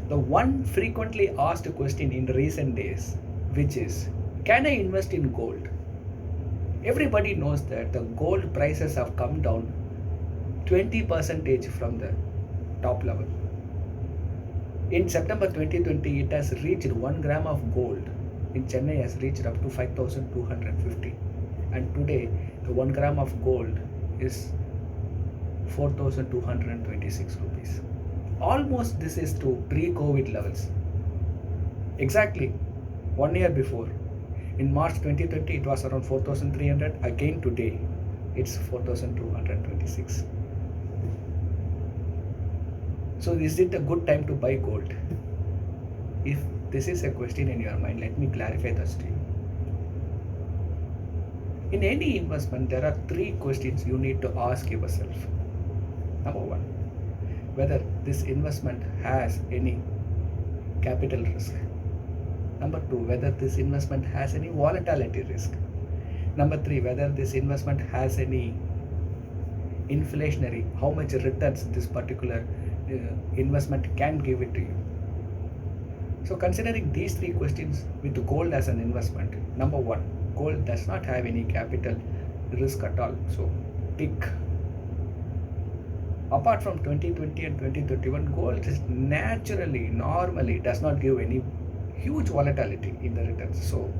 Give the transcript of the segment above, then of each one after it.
The one frequently asked question in recent days, which is, can I invest in gold? Everybody knows that the gold prices have come down 20% from the top level. In September 2020, it has reached 1 gram of gold in Chennai has reached up to 5,250. And today, the 1 gram of gold is 4,226 rupees. Almost this is to pre-COVID levels. Exactly 1 year before. In March 2020, it was around 4,300. Again today, it's 4,226. So is it a good time to buy gold? If this is a question in your mind, let me clarify this to you. In any investment, there are three questions you need to ask yourself. Number one, whether this investment has any capital risk. Number two, whether this investment has any volatility risk. Number three, whether this investment has any inflationary, how much returns this particular investment can give it to you. So considering these three questions with gold as an investment, number one, gold does not have any capital risk at all. So tick. Apart from 2020 and 2021, gold is normally does not give any huge volatility in the returns. So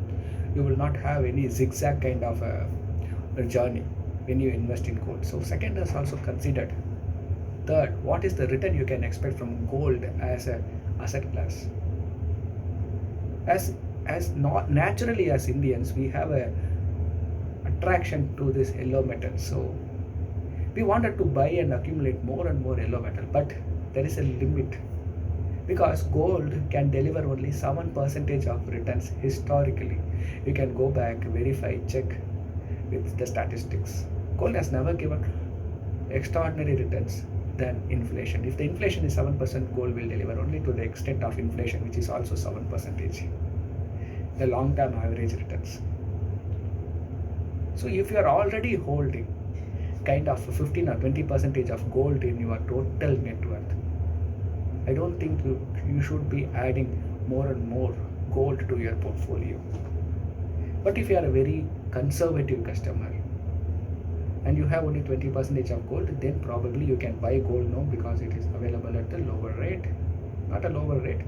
you will not have any zigzag kind of a journey when you invest in gold. So second is also considered. Third, what is the return you can expect from gold as a asset class? As not naturally as Indians, we have a attraction to this yellow metal. So we wanted to buy and accumulate more and more yellow metal, but there is a limit because gold can deliver only 7% of returns historically. You can go back, verify, check with the statistics. Gold has never given extraordinary returns than inflation. If the inflation is 7%, gold will deliver only to the extent of inflation, which is also 7%, the long-term average returns. So if you are already holding kind of 15 or 20% of gold in your total net worth, I don't think you should be adding more and more gold to your portfolio. But if you are a very conservative customer and you have only 20% of gold, then probably you can buy gold now because it is available at a lower rate. Not a lower rate,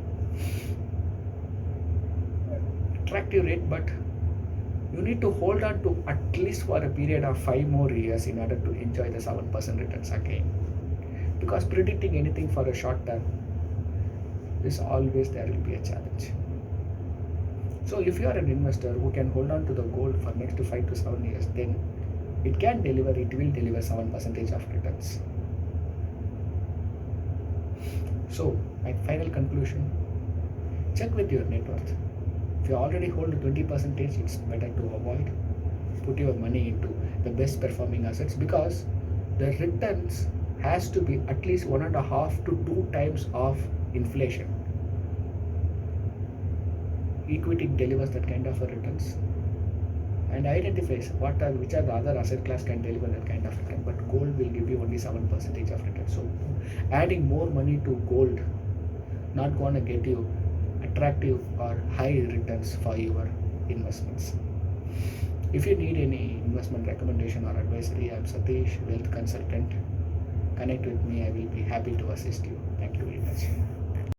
attractive rate, but you need to hold on to at least for a period of 5 more years in order to enjoy the 7% returns again. Because predicting anything for a short term is always there will be a challenge. So if you are an investor who can hold on to the gold for next to 5 to 7 years, then it will deliver 7% of returns. So my final conclusion, check with your net worth. If you already hold 20%, it's better to avoid. Put your money into the best performing assets because the returns has to be at least 1.5 to 2 times of inflation. Equity delivers that kind of a returns and identifies which are the other asset class can deliver that kind of return, but gold will give you only 7% of return. So adding more money to gold not going to get you attractive or high returns for your investments. If you need any investment recommendation or advisory, I am Satish, wealth consultant. Connect with me, I will be happy to assist you.